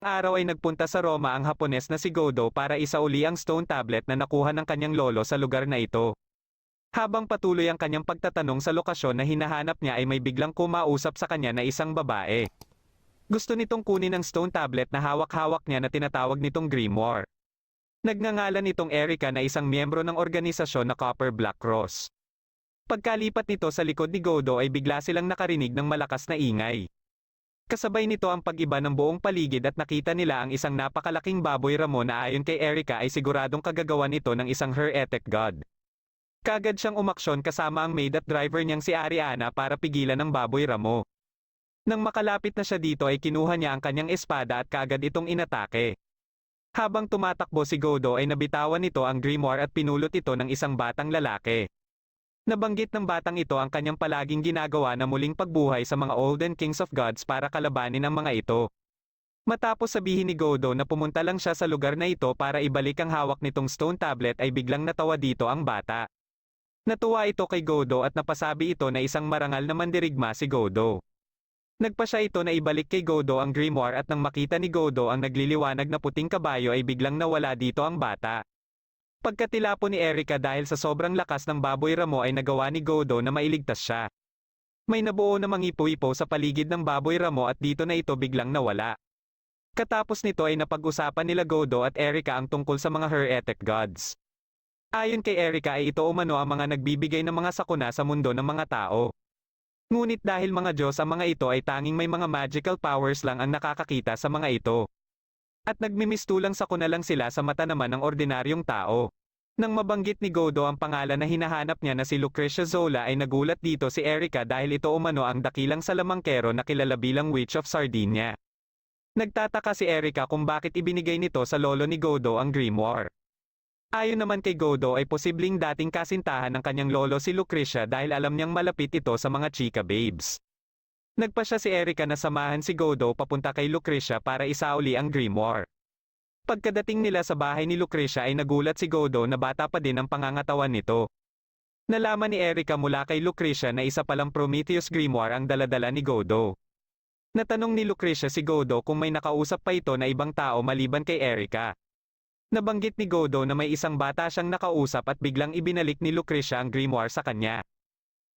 Araw ay nagpunta sa Roma ang Hapones na si Godo para isauli ang stone tablet na nakuha ng kanyang lolo sa lugar na ito. Habang patuloy ang kanyang pagtatanong sa lokasyon na hinahanap niya ay may biglang kumausap sa kanya na isang babae. Gusto nitong kunin ang stone tablet na hawak-hawak niya na tinatawag nitong Grimoire. Nagngangalan itong Erica na isang miyembro ng organisasyon na Copper Black Cross. Pagkalipat nito sa likod ni Godo ay bigla silang nakarinig ng malakas na ingay. Kasabay nito ang pag-iba ng buong paligid at nakita nila ang isang napakalaking baboy ramo na ayon kay Erica ay siguradong kagagawan ito ng isang heretic god. Kagad siyang umaksyon kasama ang maid at driver niyang si Ariana para pigilan ang baboy ramo. Nang makalapit na siya dito ay kinuha niya ang kanyang espada at kaagad itong inatake. Habang tumatakbo si Godo ay nabitawan nito ang grimoire at pinulot ito ng isang batang lalaki. Nabanggit ng batang ito ang kanyang palaging ginagawa na muling pagbuhay sa mga olden kings of gods para kalabanin ang mga ito. Matapos sabihin ni Godo na pumunta lang siya sa lugar na ito para ibalik ang hawak nitong stone tablet ay biglang natawa dito ang bata. Natuwa ito kay Godo at napasabi ito na isang marangal na mandirigma si Godo. Nagpa siya ito na ibalik kay Godo ang grimoire at nang makita ni Godo ang nagliliwanag na puting kabayo ay biglang nawala dito ang bata. Pagkatilapo ni Erica dahil sa sobrang lakas ng baboy ramo ay nagawa ni Godo na mailigtas siya. May nabuo na mangipo-ipo sa paligid ng baboy ramo at dito na ito biglang nawala. Katapos nito ay napag-usapan nila Godo at Erica ang tungkol sa mga heretic gods. Ayon kay Erica ay ito umano ang mga nagbibigay ng mga sakuna sa mundo ng mga tao. Ngunit dahil mga Diyos ang mga ito ay tanging may mga magical powers lang ang nakakakita sa mga ito. At nagmimistulang sakuna lang sila sa mata naman ng ordinaryong tao. Nang mabanggit ni Godo ang pangalan na hinahanap niya na si Lucrecia Zola ay nagulat dito si Erica dahil ito umano ang dakilang salamangkero na kilala bilang Witch of Sardinia. Nagtataka si Erica kung bakit ibinigay nito sa lolo ni Godo ang grimoire. Ayon naman kay Godo ay posibleng dating kasintahan ng kanyang lolo si Lucrecia dahil alam niyang malapit ito sa mga chika babes. Nagpa siya si Erica na samahan si Godo papunta kay Lucrecia para isauli ang grimoire. Pagkadating nila sa bahay ni Lucrecia ay nagulat si Godo na bata pa din ang pangangatawan nito. Nalaman ni Erica mula kay Lucrecia na isa palang Prometheus grimoire ang daladala ni Godo. Natanong ni Lucrecia si Godo kung may nakausap pa ito na ibang tao maliban kay Erica. Nabanggit ni Godo na may isang bata siyang nakausap at biglang ibinalik ni Lucrecia ang grimoire sa kanya.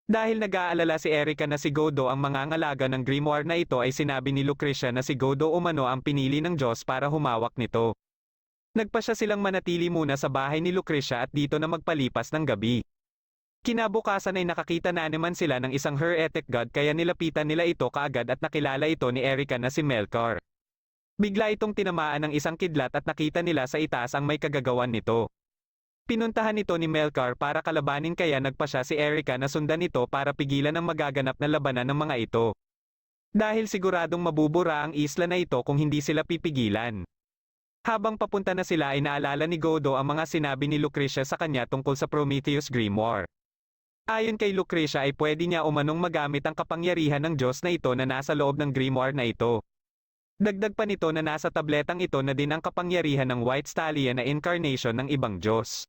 Dahil nag-aalala si Erica na si Godo ang mangangalaga ng grimoire na ito ay sinabi ni Lucrecia na si Godo umano ang pinili ng Diyos para humawak nito. Nagpa siya silang manatili muna sa bahay ni Lucrecia at dito na magpalipas ng gabi. Kinabukasan ay nakakita na naman sila ng isang heretic god kaya nilapitan nila ito kaagad at nakilala ito ni Erica na si Melkor. Bigla itong tinamaan ng isang kidlat at nakita nila sa itaas ang may kagagawan nito. Pinuntahan ito ni Melkor para kalabanin kaya nagpa siya si Erica na sundan ito para pigilan ang magaganap na labanan ng mga ito. Dahil siguradong mabubura ang isla na ito kung hindi sila pipigilan. Habang papunta na sila ay naalala ni Godo ang mga sinabi ni Lucrecia sa kanya tungkol sa Prometheus grimoire. Ayon kay Lucrecia ay pwede niya umanong magamit ang kapangyarihan ng Diyos na ito na nasa loob ng grimoire na ito. Dagdag pa nito na nasa tabletang ito na din ang kapangyarihan ng White Stallion na incarnation ng ibang Diyos.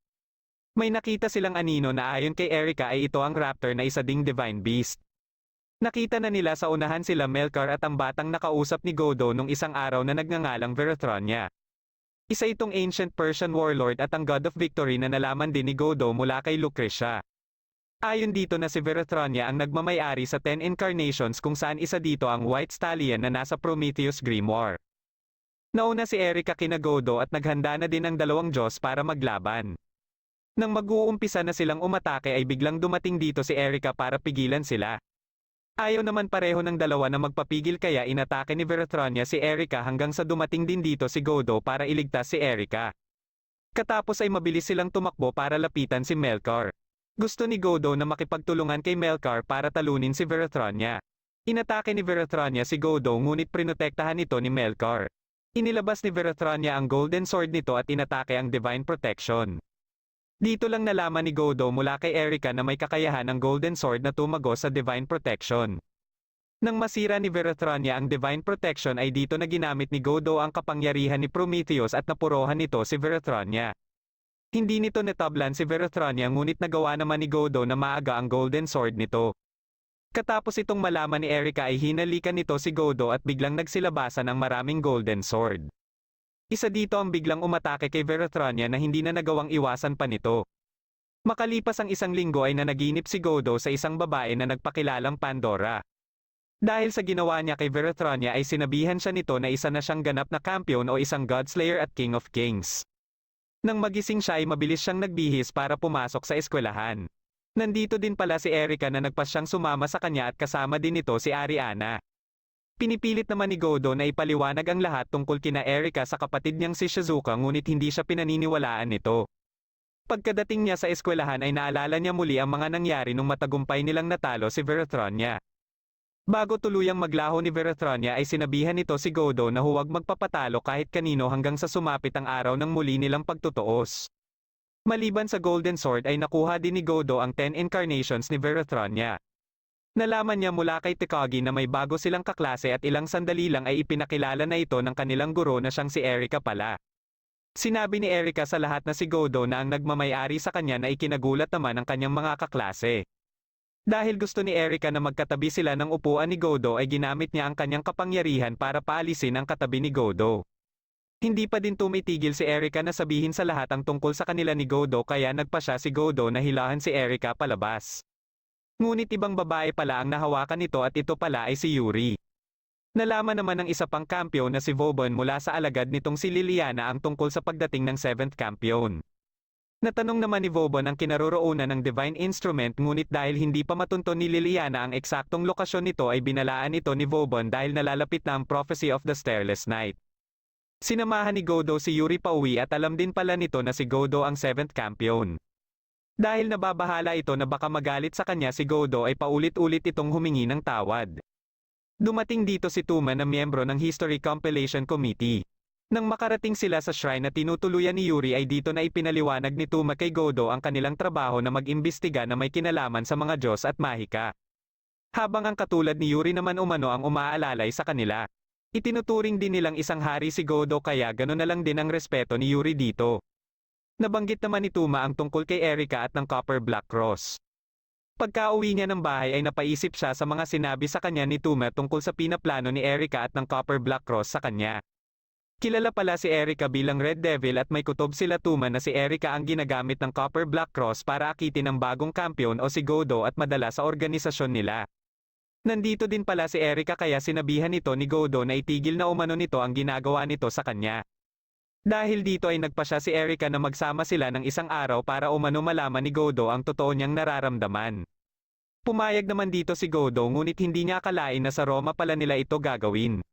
May nakita silang anino na ayon kay Erica ay ito ang raptor na isa ding divine beast. Nakita na nila sa unahan sila Melkor at ang batang nakausap ni Godo nung isang araw na nagngangalang Verathronia. Isa itong ancient Persian warlord at ang god of victory na nalaman din ni Godo mula kay Lucrecia. Ayon dito na si Verathronia ang nagmamay-ari sa 10 incarnations kung saan isa dito ang White Stallion na nasa Prometheus grimoire. Nauna si Erica kina Godo at naghanda na din ang dalawang Diyos para maglaban. Nang mag-uumpisa na silang umatake ay biglang dumating dito si Erica para pigilan sila. Ayaw naman pareho ng dalawa na magpapigil kaya inatake ni Verathronia si Erica hanggang sa dumating din dito si Godo para iligtas si Erica. Katapos ay mabilis silang tumakbo para lapitan si Melkor. Gusto ni Godo na makipagtulungan kay Melkor para talunin si Verathronia. Inatake ni Verathronia si Godo ngunit prinotektahan ito ni Melkor. Inilabas ni Verathronia ang golden sword nito at inatake ang divine protection. Dito lang nalaman ni Godo mula kay Erica na may kakayahan ang golden sword na tumago sa divine protection. Nang masira ni Verathronia ang divine protection ay dito na ginamit ni Godo ang kapangyarihan ni Prometheus at napurohan nito si Verathronia. Hindi nito natablan si Verathronia ngunit nagawa naman ni Godo na maaga ang golden sword nito. Katapos itong malaman ni Erika ay hinalikan nito si Godo at biglang nagsilabasan ang maraming golden sword. Isa dito ang biglang umatake kay Veratrania na hindi na nagawang iwasan pa nito. Makalipas ang isang linggo ay nanaginip si Godo sa isang babae na nagpakilalang Pandora. Dahil sa ginawa niya kay Veratrania ay sinabihan siya nito na isa na siyang ganap na kampiyon o isang Godslayer at King of Kings. Nang magising siya ay mabilis siyang nagbihis para pumasok sa eskwelahan. Nandito din pala si Erika na nagpasyang sumama sa kanya at kasama din nito si Ariana. Pinipilit naman ni Godo na ipaliwanag ang lahat tungkol kina Erika sa kapatid niyang si Shizuka ngunit hindi siya pinaniniwalaan nito. Pagkadating niya sa eskwelahan ay naalala niya muli ang mga nangyari nung matagumpay nilang natalo si Veratrania. Bago tuluyang maglaho ni Veratrania ay sinabihan nito si Godo na huwag magpapatalo kahit kanino hanggang sa sumapit ang araw ng muli nilang pagtutuos. Maliban sa Golden Sword ay nakuha din ni Godo ang 10 incarnations ni Veratrania. Nalaman niya mula kay Tekagi na may bago silang kaklase at ilang sandali lang ay ipinakilala na ito ng kanilang guro na siyang si Erika pala. Sinabi ni Erika sa lahat na si Godo na ang nagmamay-ari sa kanya na ikinagulat naman ang kanyang mga kaklase. Dahil gusto ni Erika na magkatabi sila ng upuan ni Godo ay ginamit niya ang kanyang kapangyarihan para paalisin ang katabi ni Godo. Hindi pa din tumitigil si Erika na sabihin sa lahat ang tungkol sa kanila ni Godo kaya nagpa siya si Godo na hilahan si Erika palabas. Ngunit ibang babae pala ang nahawakan nito at ito pala ay si Yuri. Nalaman naman ng isa pang kampiyon na si Vauban mula sa alagad nitong si Liliana ang tungkol sa pagdating ng 7th kampiyon. Natanong naman ni Vauban ang kinaroroonan ng Divine Instrument ngunit dahil hindi pa matunton ni Liliana ang eksaktong lokasyon nito ay binalaan ito ni Vauban dahil nalalapit na ang Prophecy of the Starless Night. Sinamahan ni Godo si Yuri pauwi at alam din pala nito na si Godo ang 7th kampiyon. Dahil nababahala ito na baka magalit sa kanya si Godo ay paulit-ulit itong humingi ng tawad. Dumating dito si Tuma na miyembro ng History Compilation Committee. Nang makarating sila sa shrine na tinutuluyan ni Yuri ay dito na ipinaliwanag ni Tuma kay Godo ang kanilang trabaho na mag-imbestiga na may kinalaman sa mga Diyos at mahika. Habang ang katulad ni Yuri naman umano ang umaalalay sa kanila. Itinuturing din nilang isang hari si Godo kaya gano'n na lang din ang respeto ni Yuri dito. Nabanggit naman ni Tuma ang tungkol kay Erika at ng Copper Black Cross. Pagka-uwi niya ng bahay ay napaisip siya sa mga sinabi sa kanya ni Tuma tungkol sa pinaplano ni Erika at ng Copper Black Cross sa kanya. Kilala pala si Erika bilang Red Devil at may kutob sila Tuma na si Erika ang ginagamit ng Copper Black Cross para akitin ang bagong kampiyon o si Godo at madala sa organisasyon nila. Nandito din pala si Erika kaya sinabihan nito ni Godo na itigil na umano nito ang ginagawa nito sa kanya. Dahil dito ay nagpa siya si Erika na magsama sila ng isang araw para umano malaman ni Godo ang totoo niyang nararamdaman. Pumayag naman dito si Godo ngunit hindi niya akalain na sa Roma pala nila ito gagawin.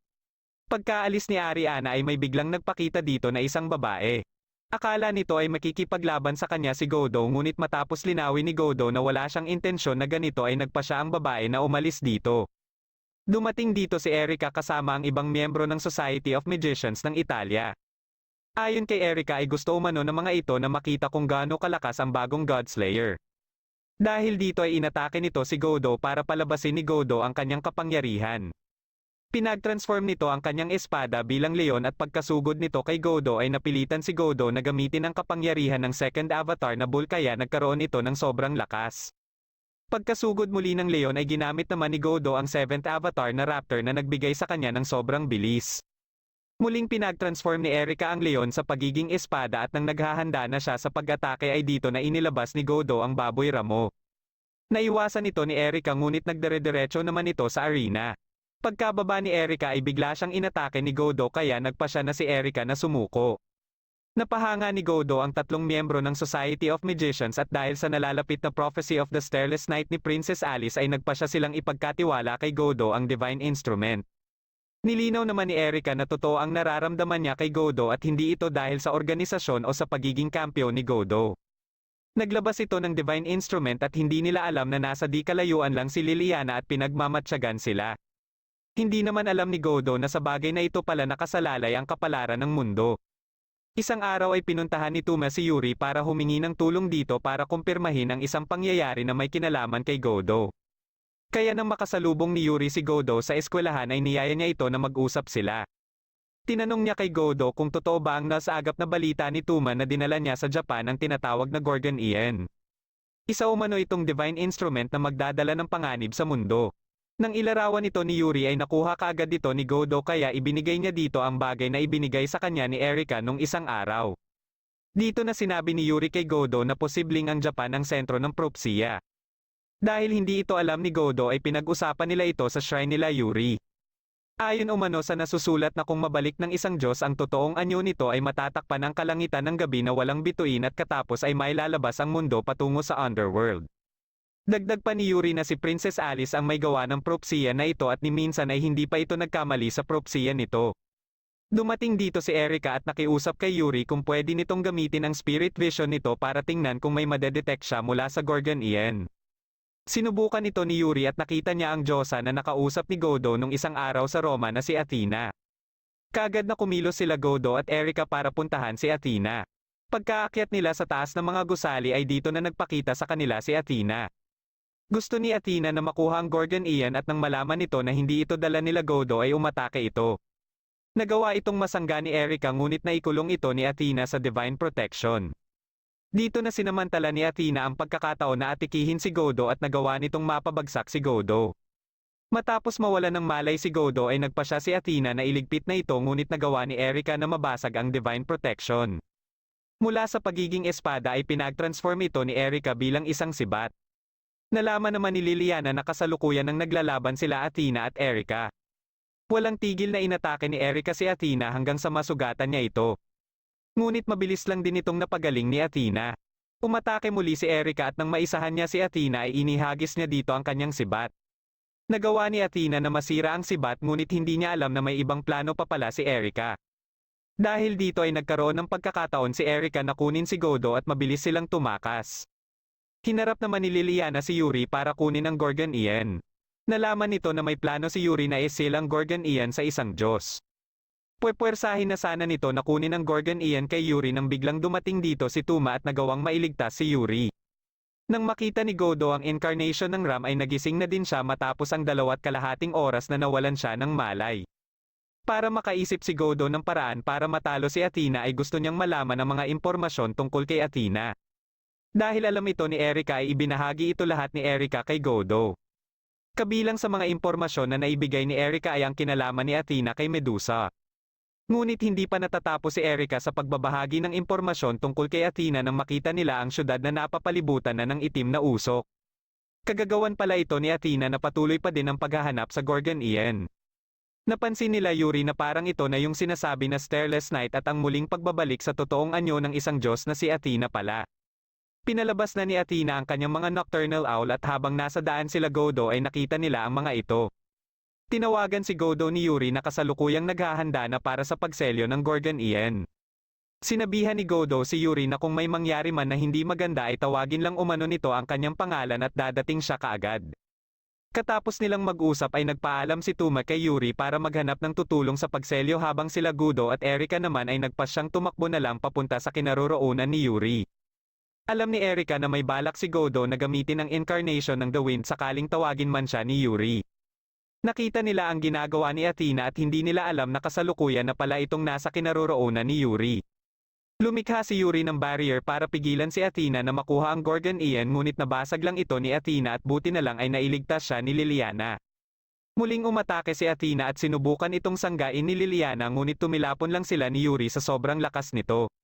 Pagkaalis ni Ariana ay may biglang nagpakita dito na isang babae. Akala nito ay makikipaglaban sa kanya si Godo ngunit matapos linawin ni Godo na wala siyang intensyon na ganito ay nagpa siya ang babae na umalis dito. Dumating dito si Erika kasama ang ibang miyembro ng Society of Magicians ng Italia. Ayon kay Erika ay gusto umano ng mga ito na makita kung gaano kalakas ang bagong Godslayer. Dahil dito ay inatake nito si Godo para palabasin ni Godo ang kanyang kapangyarihan. Pinag-transform nito ang kanyang espada bilang leon at pagkasugod nito kay Godo ay napilitan si Godo na gamitin ang kapangyarihan ng second avatar na bull kaya nagkaroon ito ng sobrang lakas. Pagkasugod muli ng leon ay ginamit naman ni Godo ang 7th avatar na raptor na nagbigay sa kanya ng sobrang bilis. Muling pinag-transform ni Erika ang leon sa pagiging espada at nang naghahanda na siya sa pag-atake ay dito na inilabas ni Godo ang baboy ramo. Naiwasan ito ni Erika ngunit nagdire-diretso naman ito sa arena. Pagkababa ni Erika ay bigla siyang inatake ni Godo kaya nagpa siya na si Erika na sumuko. Napahanga ni Godo ang tatlong miyembro ng Society of Magicians at dahil sa nalalapit na Prophecy of the Starless Night ni Princess Alice ay nagpa siya silang ipagkatiwala kay Godo ang Divine Instrument. Nilinaw naman ni Erika na totoo ang nararamdaman niya kay Godo at hindi ito dahil sa organisasyon o sa pagiging kampiyon ni Godo. Naglabas ito ng Divine Instrument at hindi nila alam na nasa di kalayuan lang si Liliana at pinagmamatsyagan sila. Hindi naman alam ni Godo na sa bagay na ito pala nakasalalay ang kapalaran ng mundo. Isang araw ay pinuntahan ni Tuma si Yuri para humingi ng tulong dito para kumpirmahin ang isang pangyayari na may kinalaman kay Godo. Kaya nang makasalubong ni Yuri si Godo sa eskwelahan ay niyaya niya ito na mag-usap sila. Tinanong niya kay Godo kung totoo ba ang nasa agap na balita ni Tuma na dinala niya sa Japan ang tinatawag na Gorgon Ian. Isa umano itong divine instrument na magdadala ng panganib sa mundo. Nang ilarawan ito ni Yuri ay nakuha kaagad dito ni Godo kaya ibinigay niya dito ang bagay na ibinigay sa kanya ni Erika nung isang araw. Dito na sinabi ni Yuri kay Godo na posibleng ang Japan ang sentro ng propsiya. Dahil hindi ito alam ni Godo ay pinag-usapan nila ito sa shrine nila Yuri. Ayon umano sa nasusulat na kung mabalik ng isang Diyos ang totoong anyo nito ay matatakpan ang kalangitan ng gabi na walang bituin at katapos ay mailalabas ang mundo patungo sa underworld. Dagdag pa ni Yuri na si Princess Alice ang may gawa ng propsiya na ito at ni minsan ay hindi pa ito nagkamali sa propsiya nito. Dumating dito si Erika at nakiusap kay Yuri kung pwede nitong gamitin ang spirit vision nito para tingnan kung may madedetect siya mula sa Gorgon Ian. Sinubukan ito ni Yuri at nakita niya ang Diyosa na nakausap ni Godo nung isang araw sa Roma na si Athena. Kaagad na kumilos sila Godo at Erika para puntahan si Athena. Pagkaakyat nila sa taas ng mga gusali ay dito na nagpakita sa kanila si Athena. Gusto ni Athena na makuha ang Gorgon Ian at nang malaman nito na hindi ito dala nila Godo ay umatake ito. Nagawa itong masangga ni Erika ngunit naikulong ito ni Athena sa divine protection. Dito na sinamantala ni Athena ang pagkakataon na atikihin si Godo at nagawa nitong mapabagsak si Godo. Matapos mawala ng malay si Godo ay nagpasya si Athena na iligpit na ito ngunit nagawa ni Erika na mabasag ang divine protection. Mula sa pagiging espada ay pinag-transform ito ni Erika bilang isang sibat. Nalaman naman ni Liliana na kasalukuyan ng naglalaban sila Athena at Erika. Walang tigil na inatake ni Erika si Athena hanggang sa masugatan niya ito. Ngunit mabilis lang din itong napagaling ni Athena. Umatake muli si Erika at nang maisahan niya si Athena ay inihagis niya dito ang kanyang sibat. Nagawa ni Athena na masira ang sibat ngunit hindi niya alam na may ibang plano pa pala si Erika. Dahil dito ay nagkaroon ng pagkakataon si Erika na kunin si Godo at mabilis silang tumakas. Hinarap naman ni Liliana si Yuri para kunin ang Gorgon Ian. Nalaman nito na may plano si Yuri na isil ang Gorgon Ian sa isang Diyos. Puwersahin na sana nito na kunin ang Gorgon Ian kay Yuri nang biglang dumating dito si Tuma at nagawang mailigtas si Yuri. Nang makita ni Godo ang incarnation ng Ram ay nagising na din siya matapos ang 2.5 oras na nawalan siya ng malay. Para makaisip si Godo ng paraan para matalo si Athena ay gusto niyang malaman ang mga impormasyon tungkol kay Athena. Dahil alam ito ni Erika ay ibinahagi ito lahat ni Erika kay Godo. Kabilang sa mga impormasyon na naibigay ni Erika ay ang kinalaman ni Athena kay Medusa. Ngunit hindi pa natatapos si Erika sa pagbabahagi ng impormasyon tungkol kay Athena nang makita nila ang syudad na napapalibutan na ng itim na usok. Kagagawan pala ito ni Athena na patuloy pa din ang paghahanap sa Gorgon Ian. Napansin nila Yuri na parang ito na yung sinasabi na Starless Night at ang muling pagbabalik sa totoong anyo ng isang Diyos na si Athena pala. Pinalabas na ni Athena ang kanyang mga nocturnal owl at habang nasa daan sila Godo ay nakita nila ang mga ito. Tinawagan si Godo ni Yuri na kasalukuyang naghahanda na para sa pagselyo ng Gorgon Ian. Sinabihan ni Godo si Yuri na kung may mangyari man na hindi maganda ay tawagin lang umano nito ang kanyang pangalan at dadating siya kaagad. Katapos nilang mag-usap ay nagpaalam si Tuma kay Yuri para maghanap ng tutulong sa pagselyo habang sila Godo at Erika naman ay nagpasyang tumakbo na lang papunta sa kinaroroonan ni Yuri. Alam ni Erika na may balak si Godo na gamitin ang incarnation ng The Wind sakaling tawagin man siya ni Yuri. Nakita nila ang ginagawa ni Athena at hindi nila alam na kasalukuyan na pala itong nasa kinaroroonan ni Yuri. Lumikha si Yuri ng barrier para pigilan si Athena na makuha ang Gorgon Ian ngunit nabasag lang ito ni Athena at buti na lang ay nailigtas siya ni Liliana. Muling umatake si Athena at sinubukan itong sanggain ni Liliana ngunit tumilapon lang sila ni Yuri sa sobrang lakas nito.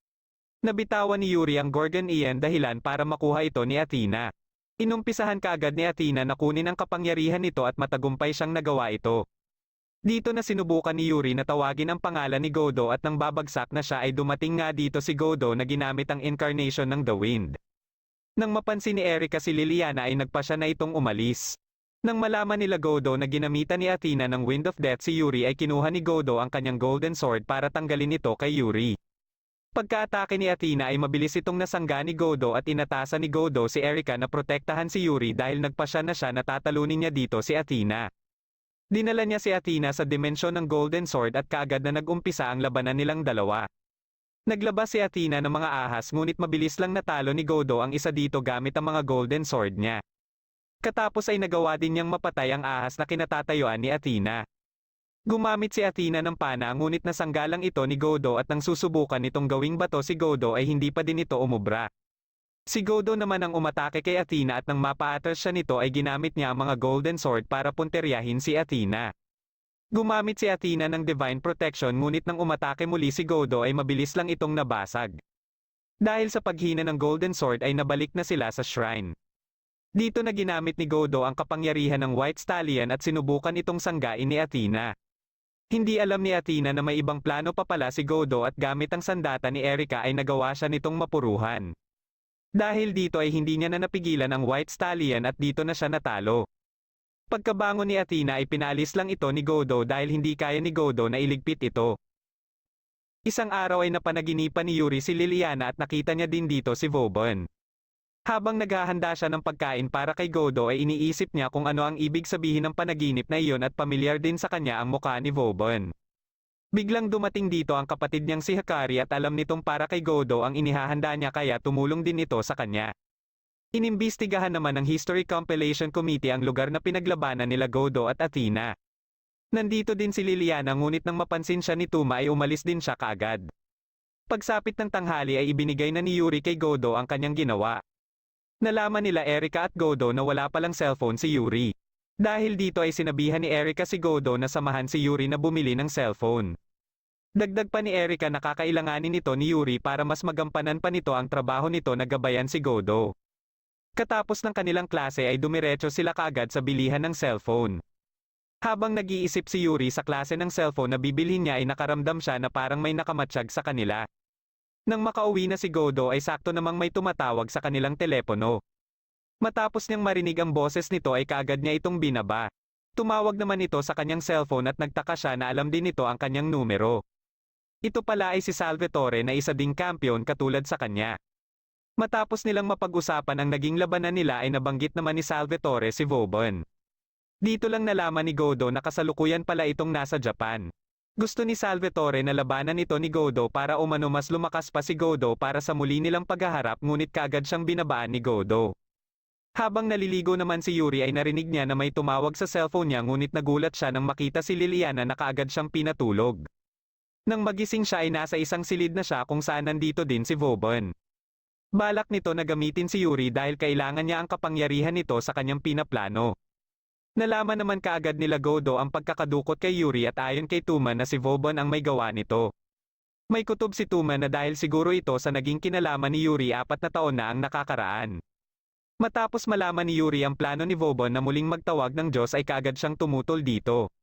Nabitawan ni Yuri ang Gorgon Ian dahilan para makuha ito ni Athena. Inumpisahan kaagad ni Athena na kunin ang kapangyarihan nito at matagumpay siyang nagawa ito. Dito na sinubukan ni Yuri na tawagin ang pangalan ni Godo at nang babagsak na siya ay dumating nga dito si Godo na ginamit ang incarnation ng The Wind. Nang mapansin ni Erika si Liliana ay nagpasya na itong umalis. Nang malaman nila Godo na ginamitan ni Athena ng Wind of Death si Yuri ay kinuha ni Godo ang kanyang golden sword para tanggalin ito kay Yuri. Pagka-atake ni Athena ay mabilis itong nasangga ni Godo at inatasan ni Godo si Erika na protektahan si Yuri dahil nagpasya na siya na tatalunin niya dito si Athena. Dinala niya si Athena sa dimensyon ng Golden Sword at kaagad na nag-umpisa ang labanan nilang dalawa. Naglabas si Athena ng mga ahas ngunit mabilis lang natalo ni Godo ang isa dito gamit ang mga Golden Sword niya. Katapos ay nagawa din niyang mapatay ang ahas na kinatatayuan ni Athena. Gumamit si Athena ng pana ngunit nasanggalang ito ni Godo at nang susubukan itong gawing bato si Godo ay hindi pa din ito umubra. Si Godo naman ang umatake kay Athena at nang mapa-atras siya nito ay ginamit niya ang mga Golden Sword para punteryahin si Athena. Gumamit si Athena ng Divine Protection ngunit nang umatake muli si Godo ay mabilis lang itong nabasag. Dahil sa paghina ng Golden Sword ay nabalik na sila sa shrine. Dito na ginamit ni Godo ang kapangyarihan ng White Stallion at sinubukan itong sanggain ni Athena. Hindi alam ni Athena na may ibang plano pa pala si Godo at gamit ang sandata ni Erika ay nagawa siya nitong mapuruhan. Dahil dito ay hindi niya na napigilan ang White Stallion at dito na siya natalo. Pagkabangon ni Athena ay pinaalis lang ito ni Godo dahil hindi kaya ni Godo na iligpit ito. Isang araw ay napanaginipan ni Yuri si Liliana at nakita niya din dito si Vauban. Habang naghahanda siya ng pagkain para kay Godo ay iniisip niya kung ano ang ibig sabihin ng panaginip na iyon at pamilyar din sa kanya ang mukha ni Vauban. Biglang dumating dito ang kapatid niyang si Hakari at alam nitong para kay Godo ang inihahanda niya kaya tumulong din ito sa kanya. Inimbestigahan naman ng History Compilation Committee ang lugar na pinaglabanan nila Godo at Athena. Nandito din si Liliana ngunit nang mapansin siya ni Tuma ay umalis din siya kaagad. Pagsapit ng tanghali ay ibinigay na ni Yuri kay Godo ang kanyang ginawa. Nalaman nila Erika at Godo na wala palang cellphone si Yuri. Dahil dito ay sinabihan ni Erika si Godo na samahan si Yuri na bumili ng cellphone. Dagdag pa ni Erika na kakailanganin nito ni Yuri para mas magampanan pa nito ang trabaho nito na gabayan si Godo. Katapos ng kanilang klase ay dumiretso sila kaagad sa bilihan ng cellphone. Habang nag-iisip si Yuri sa klase ng cellphone na bibilhin niya ay nakaramdam siya na parang may nakamatsyag sa kanila. Nang makauwi na si Godo ay sakto namang may tumatawag sa kanilang telepono. Matapos niyang marinig ang boses nito ay kaagad niya itong binaba. Tumawag naman ito sa kanyang cellphone at nagtaka siya na alam din nito ang kanyang numero. Ito pala ay si Salvatore na isa ding kampiyon katulad sa kanya. Matapos nilang mapag-usapan ang naging labanan nila ay nabanggit naman ni Salvatore si Vauban. Dito lang nalaman ni Godo na kasalukuyan pala itong nasa Japan. Gusto ni Salvatore na labanan ito ni Godo para umano mas lumakas pa si Godo para sa muli nilang paghaharap ngunit kaagad siyang binabaan ni Godo. Habang naliligo naman si Yuri ay narinig niya na may tumawag sa cellphone niya ngunit nagulat siya nang makita si Liliana na kaagad siyang pinatulog. Nang magising siya ay nasa isang silid na siya kung saan nandito din si Vauban. Balak nito na gamitin si Yuri dahil kailangan niya ang kapangyarihan nito sa kanyang pinaplano. Nalaman naman kaagad nila Godo ang pagkakadukot kay Yuri at ayon kay Tuma na si Vauban ang may gawa nito. May kutob si Tuma na dahil siguro ito sa naging kinalaman ni Yuri 4 na taon na ang nakakaraan. Matapos malaman ni Yuri ang plano ni Vauban na muling magtawag ng Diyos ay kaagad siyang tumutol dito.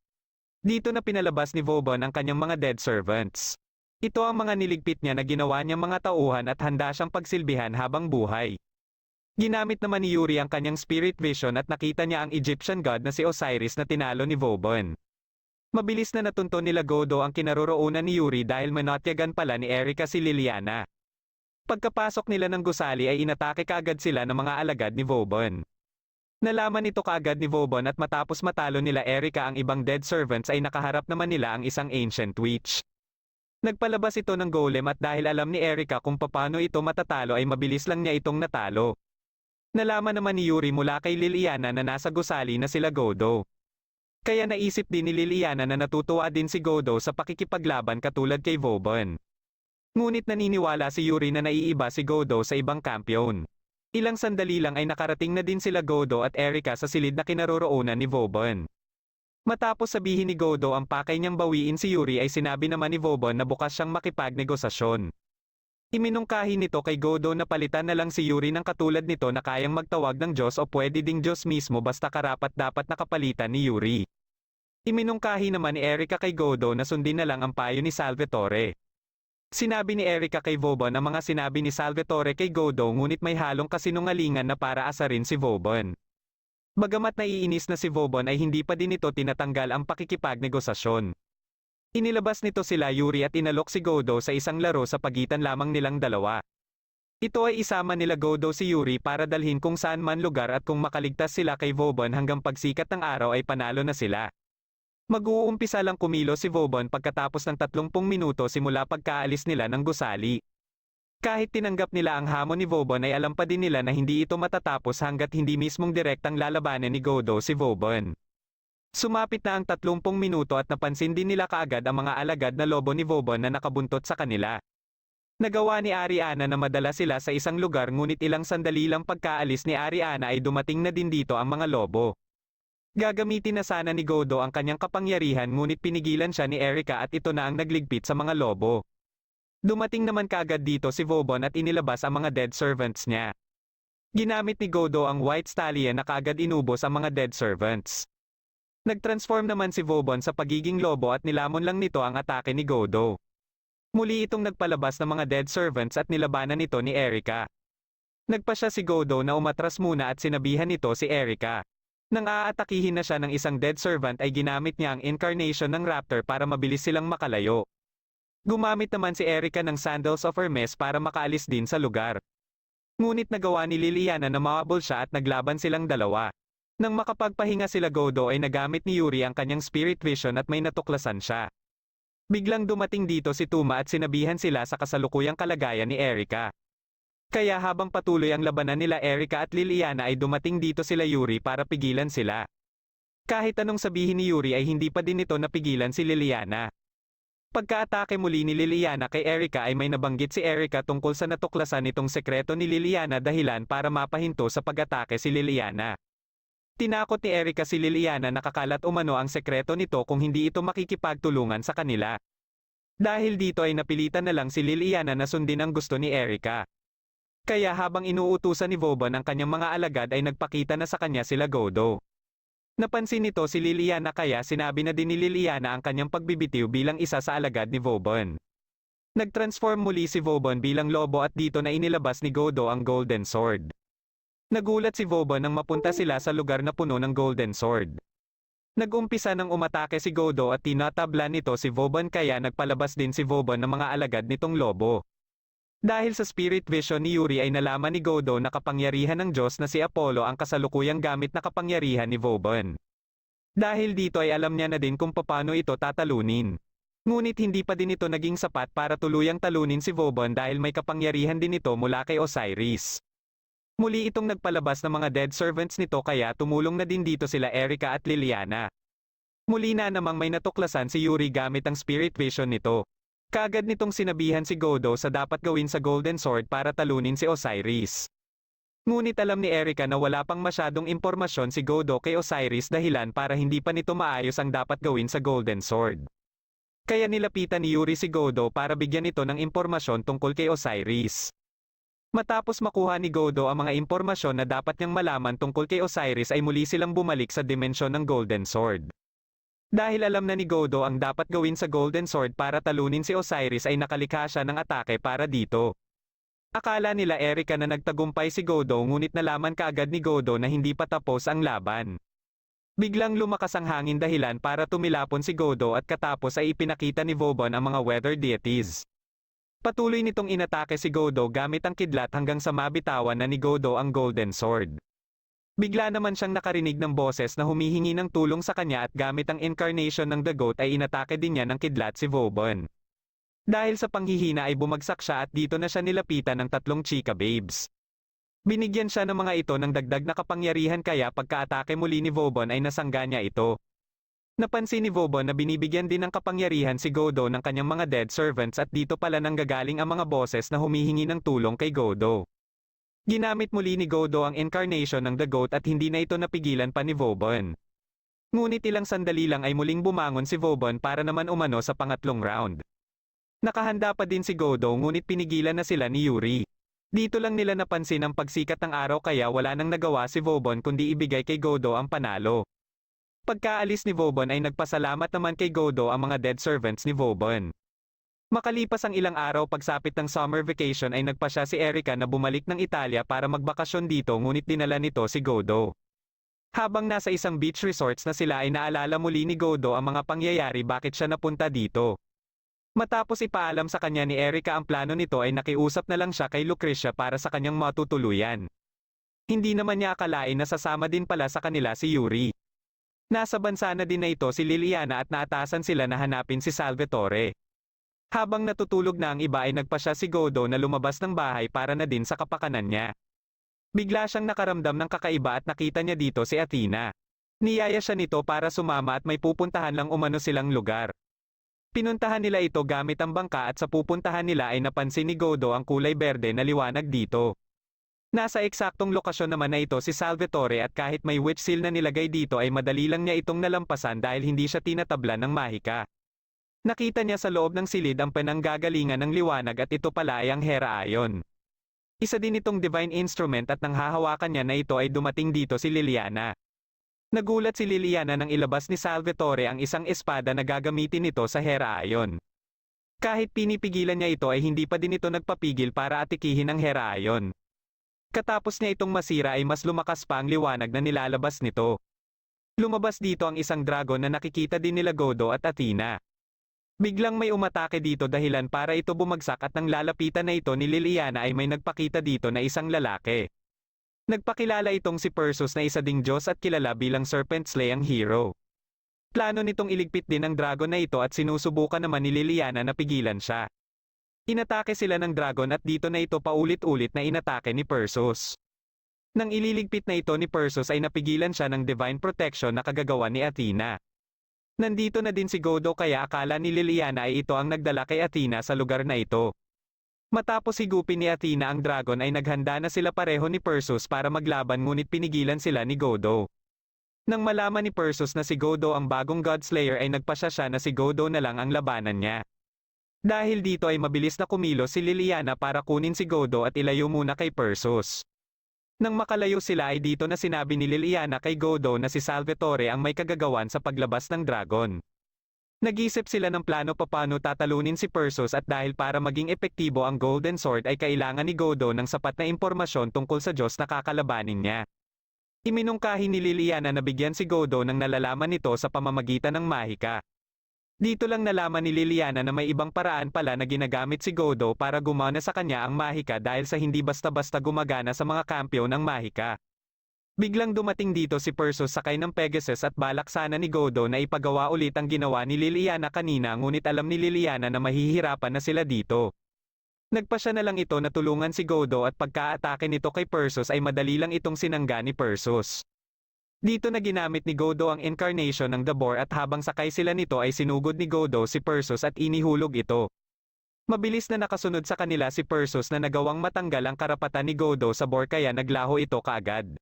Dito na pinalabas ni Vauban ang kanyang mga dead servants. Ito ang mga niligpit niya na ginawa niyang mga tauhan at handa siyang pagsilbihan habang buhay. Ginamit naman ni Yuri ang kanyang spirit vision at nakita niya ang Egyptian god na si Osiris na tinalo ni Vauban. Mabilis na natunto nila Godo ang kinaroroonan ni Yuri dahil manotyagan pala ni Erika si Liliana. Pagkapasok nila ng gusali ay inatake kaagad sila ng mga alagad ni Vauban. Nalaman ito kaagad ni Vauban at matapos matalo nila Erika ang ibang dead servants ay nakaharap naman nila ang isang ancient witch. Nagpalabas ito ng golem at dahil alam ni Erika kung paano ito matatalo ay mabilis lang niya itong natalo. Nalaman naman ni Yuri mula kay Liliana na nasa gusali na sila Godo. Kaya naisip din ni Liliana na natutuwa din si Godo sa pakikipaglaban katulad kay Vauban. Ngunit naniniwala si Yuri na naiiba si Godo sa ibang kampiyon. Ilang sandali lang ay nakarating na din sila Godo at Erika sa silid na kinaroroonan ni Vauban. Matapos sabihin ni Godo ang pakay niyang bawiin si Yuri ay sinabi naman ni Vauban na bukas siyang makipagnegosasyon. Iminungkahi nito kay Godo na palitan na lang si Yuri ng katulad nito na kayang magtawag ng Diyos o pwede ding Diyos mismo basta karapat dapat nakapalitan ni Yuri. Iminungkahi naman ni Erika kay Godo na sundin na lang ang payo ni Salvatore. Sinabi ni Erika kay Vauban ang mga sinabi ni Salvatore kay Godo ngunit may halong kasinungalingan na para asarin si Vauban. Bagamat naiinis na si Vauban ay hindi pa din ito tinatanggal ang pakikipagnegosasyon. Inilabas nito sila Yuri at inalok si Godo sa isang laro sa pagitan lamang nilang dalawa. Ito ay isama nila Godo si Yuri para dalhin kung saan man lugar at kung makaligtas sila kay Vauban hanggang pagsikat ng araw ay panalo na sila. Mag-uumpisa lang kumilos si Vauban pagkatapos ng 30 minuto simula pagkaalis nila ng gusali. Kahit tinanggap nila ang hamon ni Vauban ay alam pa din nila na hindi ito matatapos hanggat hindi mismong direktang lalabanan ni Godo si Vauban. Sumapit na ang 30 minuto at napansin din nila kaagad ang mga alagad na lobo ni Vauban na nakabuntot sa kanila. Nagawa ni Ariana na madala sila sa isang lugar ngunit ilang sandali lang pagkaalis ni Ariana ay dumating na din dito ang mga lobo. Gagamitin na sana ni Godo ang kanyang kapangyarihan ngunit pinigilan siya ni Erika at ito na ang nagligpit sa mga lobo. Dumating naman kaagad dito si Vauban at inilabas ang mga dead servants niya. Ginamit ni Godo ang White Stallion na kaagad inubos ang mga dead servants. Nagtransform naman si Vauban sa pagiging lobo at nilamon lang nito ang atake ni Godo. Muli itong nagpalabas ng mga dead servants at nilabanan nito ni Erika. Nagpa siya si Godo na umatras muna at sinabihan nito si Erika. Nang aatakihin na siya ng isang dead servant ay ginamit niya ang incarnation ng raptor para mabilis silang makalayo. Gumamit naman si Erika ng Sandals of Hermes para makaalis din sa lugar. Ngunit nagawa ni Liliana na mawabol siya at naglaban silang dalawa. Nang makapagpahinga sila Godo ay nagamit ni Yuri ang kanyang spirit vision at may natuklasan siya. Biglang dumating dito si Tuma at sinabihan sila sa kasalukuyang kalagayan ni Erika. Kaya habang patuloy ang labanan nila Erika at Liliana ay dumating dito sila Yuri para pigilan sila. Kahit anong sabihin ni Yuri ay hindi pa din ito napigilan si Liliana. Pagkaatake muli ni Liliana kay Erika ay may nabanggit si Erika tungkol sa natuklasan nitong sekreto ni Liliana dahilan para mapahinto sa pag-atake si Liliana. Tinakot ni Erika si Liliana na kakalat umano ang sekreto nito kung hindi ito makikipagtulungan sa kanila. Dahil dito ay napilitan na lang si Liliana na sundin ang gusto ni Erika. Kaya habang inuutusan ni Vauban ang kanyang mga alagad ay nagpakita na sa kanya sila Godo. Napansin nito si Liliana kaya sinabi na din ni Liliana ang kanyang pagbibitiw bilang isa sa alagad ni Vauban. Nagtransform muli si Vauban bilang lobo at dito na inilabas ni Godo ang Golden Sword. Nagulat si Vauban nang mapunta sila sa lugar na puno ng Golden Sword. Nag-umpisa nang umatake si Godo at tinatablan nito si Vauban kaya nagpalabas din si Vauban ng mga alagad nitong lobo. Dahil sa spirit vision ni Yuri ay nalaman ni Godo na kapangyarihan ng Diyos na si Apollo ang kasalukuyang gamit na kapangyarihan ni Vauban. Dahil dito ay alam niya na din kung paano ito tatalunin. Ngunit hindi pa din ito naging sapat para tuluyang talunin si Vauban dahil may kapangyarihan din ito mula kay Osiris. Muli itong nagpalabas ng mga dead servants nito kaya tumulong na din dito sila Erika at Liliana. Muli na namang may natuklasan si Yuri gamit ang spirit vision nito. Kaagad nitong sinabihan si Godo sa dapat gawin sa Golden Sword para talunin si Osiris. Ngunit alam ni Erika na wala pang masyadong impormasyon si Godo kay Osiris dahilan para hindi pa nito maayos ang dapat gawin sa Golden Sword. Kaya nilapitan ni Yuri si Godo para bigyan ito ng impormasyon tungkol kay Osiris. Matapos makuha ni Godo ang mga impormasyon na dapat niyang malaman tungkol kay Osiris ay muli silang bumalik sa dimensyon ng Golden Sword. Dahil alam na ni Godo ang dapat gawin sa Golden Sword para talunin si Osiris ay nakalikha siya ng atake para dito. Akala nila Erika na nagtagumpay si Godo ngunit nalaman kaagad ni Godo na hindi pa tapos ang laban. Biglang lumakas ang hangin dahilan para tumilapon si Godo at katapos ay ipinakita ni Vauban ang mga weather deities. Patuloy nitong inatake si Godo gamit ang kidlat hanggang sa mabitawan na ni Godo ang Golden Sword. Bigla naman siyang nakarinig ng boses na humihingi ng tulong sa kanya at gamit ang incarnation ng The Goat ay inatake din niya ng kidlat si Vauban. Dahil sa panghihina ay bumagsak siya at dito na siya nilapitan ng tatlong Chika Babes. Binigyan siya ng mga ito ng dagdag na kapangyarihan kaya pagkaatake muli ni Vauban ay nasangga niya ito. Napansin ni Vauban na binibigyan din ng kapangyarihan si Godo ng kanyang mga dead servants at dito pala nanggagaling ang mga boses na humihingi ng tulong kay Godo. Ginamit muli ni Godo ang incarnation ng The Goat at hindi na ito napigilan pa ni Vauban. Ngunit ilang sandali lang ay muling bumangon si Vauban para naman umano sa pangatlong round. Nakahanda pa din si Godo ngunit pinigilan na sila ni Yuri. Dito lang nila napansin ang pagsikat ng araw kaya wala nang nagawa si Vauban kundi ibigay kay Godo ang panalo. Pagkaalis ni Vauban ay nagpasalamat naman kay Godo ang mga dead servants ni Vauban. Makalipas ang ilang araw pagsapit ng summer vacation ay nagpa siya si Erika na bumalik ng Italia para magbakasyon dito ngunit dinala nito si Godo. Habang nasa isang beach resorts na sila ay naalala muli ni Godo ang mga pangyayari bakit siya napunta dito. Matapos ipaalam sa kanya ni Erika ang plano nito ay nakiusap na lang siya kay Lucrecia para sa kanyang matutuluyan. Hindi naman niya akalain na sasama din pala sa kanila si Yuri. Nasa bansa na din na ito si Liliana at naatasan sila na hanapin si Salvatore. Habang natutulog na ang iba ay nagpa siya si Godo na lumabas ng bahay para na din sa kapakanan niya. Bigla siyang nakaramdam ng kakaiba at nakita niya dito si Athena. Niyaya siya nito para sumama at may pupuntahan lang umano silang lugar. Pinuntahan nila ito gamit ang bangka at sa pupuntahan nila ay napansin ni Godo ang kulay berde na liwanag dito. Nasa eksaktong lokasyon naman na ito si Salvatore at kahit may witch seal na nilagay dito ay madali lang niya itong nalampasan dahil hindi siya tinatablan ng mahika. Nakita niya sa loob ng silid ang penanggagalingan ng liwanag at ito pala ay ang Hera Ion. Isa din itong divine instrument at nang hahawakan niya na ito ay dumating dito si Liliana. Nagulat si Liliana nang ilabas ni Salvatore ang isang espada na gagamitin nito sa Hera Ion. Kahit pinipigilan niya ito ay hindi pa din ito nagpapigil para atikihin ang Hera Ion. Katapos niya itong masira ay mas lumakas pa ang liwanag na nilalabas nito. Lumabas dito ang isang dragon na nakikita din nila Godo at Athena. Biglang may umatake dito dahilan para ito bumagsak at nang lalapitan na ito ni Liliana ay may nagpakita dito na isang lalaki. Nagpakilala itong si Perseus na isa ding Diyos at kilala bilang Serpent Slaying Hero. Plano nitong iligpit din ang dragon na ito at sinusubukan naman ni Liliana na pigilan siya. Inatake sila ng dragon at dito na ito paulit-ulit na inatake ni Perseus. Nang ililigpit na ito ni Perseus ay napigilan siya ng divine protection na kagagawa ni Athena. Nandito na din si Godo kaya akala ni Liliana ay ito ang nagdala kay Athena sa lugar na ito. Matapos higupin ni Athena ang dragon ay naghanda na sila pareho ni Perseus para maglaban ngunit pinigilan sila ni Godo. Nang malaman ni Perseus na si Godo ang bagong God Slayer ay nagpasya siya na si Godo na lang ang labanan niya. Dahil dito ay mabilis na kumilos si Liliana para kunin si Godo at ilayo muna kay Perseus. Nang makalayo sila ay dito na sinabi ni Liliana kay Godo na si Salvatore ang may kagagawan sa paglabas ng dragon. Nag-isip sila ng plano paano tatalunin si Perseus at dahil para maging epektibo ang Golden Sword ay kailangan ni Godo ng sapat na impormasyon tungkol sa Diyos na kakalabanin niya. Iminungkahi ni Liliana na bigyan si Godo ng nalalaman nito sa pamamagitan ng mahika. Dito lang nalaman ni Liliana na may ibang paraan pala na ginagamit si Godo para gumana sa kanya ang mahika dahil sa hindi basta-basta gumagana sa mga kampiyon ng mahika. Biglang dumating dito si Perseus sakay ng Pegasus at balak sana ni Godo na ipagawa ulit ang ginawa ni Liliana kanina ngunit alam ni Liliana na mahihirapan na sila dito. Nagpasya na lang ito na tulungan si Godo at pagka-atake nito kay Perseus ay madali lang itong sinangga ni Perseus. Dito na ginamit ni Godo ang incarnation ng The Boar at habang sakay sila nito ay sinugod ni Godo si Perseus at inihulog ito. Mabilis na nakasunod sa kanila si Perseus na nagawang matanggal ang karapatan ni Godo sa boar kaya naglaho ito kaagad.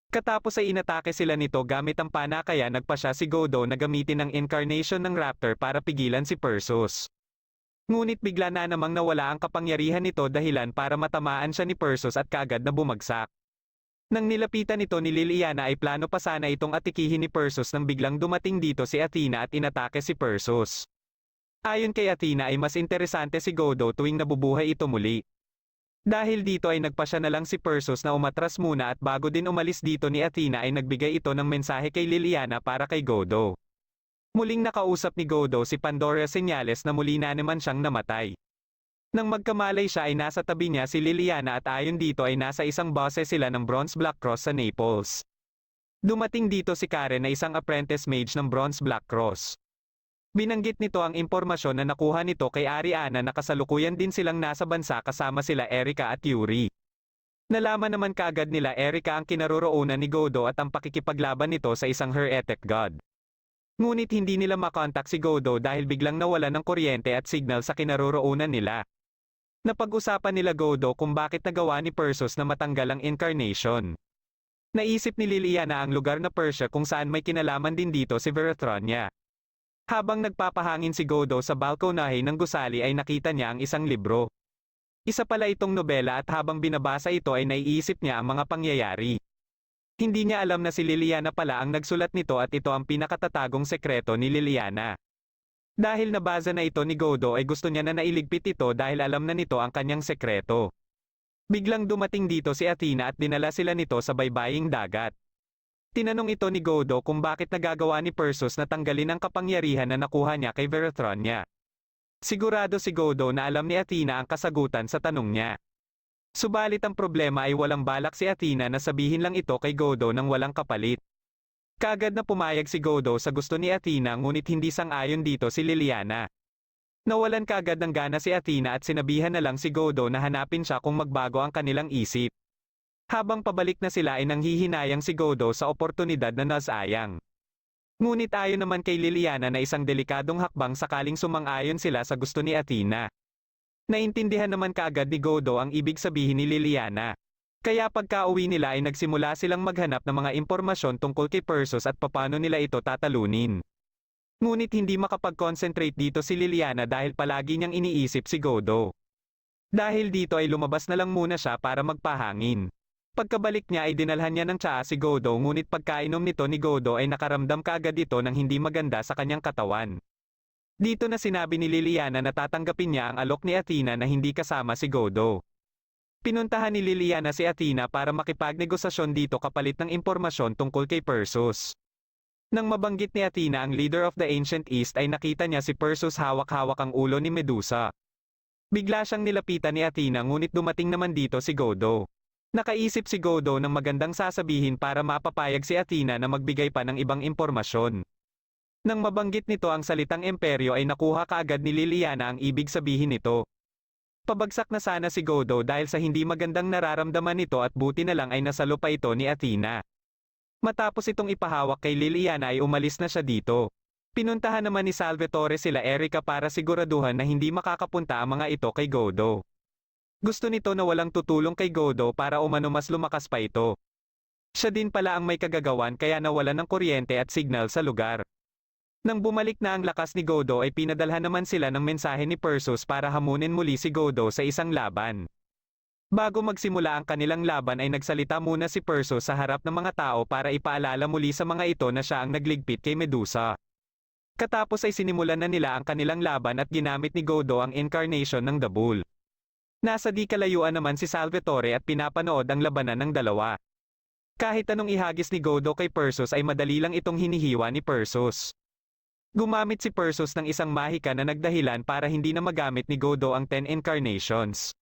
Katapos ay inatake sila nito gamit ang pana kaya nagpasya si Godo na gamitin ang incarnation ng raptor para pigilan si Perseus. Ngunit bigla na namang nawala ang kapangyarihan nito dahilan para matamaan siya ni Perseus at kaagad na bumagsak. Nang nilapitan ito ni Liliana ay plano pa sana itong atikihin ni Perseus nang biglang dumating dito si Athena at inatake si Perseus. Ayon kay Athena ay mas interesante si Godo tuwing nabubuhay ito muli. Dahil dito ay nagpasya na lang si Perseus na umatras muna at bago din umalis dito ni Athena ay nagbigay ito ng mensahe kay Liliana para kay Godo. Muling nakausap ni Godo si Pandora Señales na muli na naman siyang namatay. Nang magkamalay siya ay nasa tabi niya si Liliana at ayon dito ay nasa isang base sila ng Bronze Black Cross sa Naples. Dumating dito si Karen na isang apprentice mage ng Bronze Black Cross. Binanggit nito ang impormasyon na nakuha nito kay Ariana na kasalukuyan din silang nasa bansa kasama sila Erica at Yuri. Nalaman naman kaagad nila Erica ang kinaroroonan ni Godo at ang pakikipaglaban nito sa isang heretic god. Ngunit hindi nila makontak si Godo dahil biglang nawala ng kuryente at signal sa kinaroroonan nila. Napag-usapan nila Godo kung bakit nagawa ni Perseus na matanggal ang incarnation. Naisip ni Liliana ang lugar na Persia kung saan may kinalaman din dito si Veratronia. Habang nagpapahangin si Godo sa balkonahe ng gusali ay nakita niya ang isang libro. Isa pala itong nobela at habang binabasa ito ay naiisip niya ang mga pangyayari. Hindi niya alam na si Liliana pala ang nagsulat nito at ito ang pinakatatagong sekreto ni Liliana. Dahil nabasa na ito ni Godo ay gusto niya na nailigpit ito dahil alam na nito ang kanyang sekreto. Biglang dumating dito si Athena at dinala sila nito sa baybaying dagat. Tinanong ito ni Godo kung bakit nagagawa ni Perseus na tanggalin ang kapangyarihan na nakuha niya kay Veratronia. Sigurado si Godo na alam ni Athena ang kasagutan sa tanong niya. Subalit ang problema ay walang balak si Athena na sabihin lang ito kay Godo nang walang kapalit. Kaagad na pumayag si Godo sa gusto ni Athena ngunit hindi sang-ayon dito si Liliana. Nawalan kaagad ng gana si Athena at sinabihan na lang si Godo na hanapin siya kung magbago ang kanilang isip. Habang pabalik na sila ay nanghihinayang si Godo sa oportunidad na nasayang. Ngunit ayon naman kay Liliana na isang delikadong hakbang sakaling sumang-ayon sila sa gusto ni Athena. Naintindihan naman kaagad ni Godo ang ibig sabihin ni Liliana. Kaya pagka-uwi nila ay nagsimula silang maghanap ng mga impormasyon tungkol kay Perseus at paano nila ito tatalunin. Ngunit hindi makapag-concentrate dito si Liliana dahil palagi niyang iniisip si Godo. Dahil dito ay lumabas na lang muna siya para magpahangin. Pagkabalik niya ay dinalhan niya ng tsaa si Godo ngunit pagkainom nito ni Godo ay nakaramdam kaagad ito ng hindi maganda sa kanyang katawan. Dito na sinabi ni Liliana na tatanggapin niya ang alok ni Athena na hindi kasama si Godo. Pinuntahan ni Liliana si Athena para makipagnegosasyon dito kapalit ng impormasyon tungkol kay Perseus. Nang mabanggit ni Athena ang leader of the ancient east ay nakita niya si Perseus hawak-hawak ang ulo ni Medusa. Bigla siyang nilapitan ni Athena ngunit dumating naman dito si Godo. Nakaisip si Godo ng magandang sasabihin para mapapayag si Athena na magbigay pa ng ibang impormasyon. Nang mabanggit nito ang salitang imperyo ay nakuha kaagad ni Liliana ang ibig sabihin nito. Pabagsak na sana si Godo dahil sa hindi magandang nararamdaman nito at buti na lang ay nasalo pa ito ni Athena. Matapos itong ipahawak kay Liliana ay umalis na siya dito. Pinuntahan naman ni Salvatore sila Erika para siguraduhan na hindi makakapunta ang mga ito kay Godo. Gusto nito na walang tutulong kay Godo para umano mas lumakas pa ito. Siya din pala ang may kagagawan kaya nawalan ng kuryente at signal sa lugar. Nang bumalik na ang lakas ni Godo ay pinadalhan naman sila ng mensahe ni Perseus para hamunin muli si Godo sa isang laban. Bago magsimula ang kanilang laban ay nagsalita muna si Perseus sa harap ng mga tao para ipaalala muli sa mga ito na siya ang nagligpit kay Medusa. Katapos ay sinimulan na nila ang kanilang laban at ginamit ni Godo ang incarnation ng The Bull. Nasa di kalayuan naman si Salvatore at pinapanood ang labanan ng dalawa. Kahit anong ihagis ni Godo kay Perseus ay madali lang itong hinihiwa ni Perseus. Gumamit si Perseus ng isang mahika na nagdahilan para hindi na magamit ni Godo ang 10 incarnations.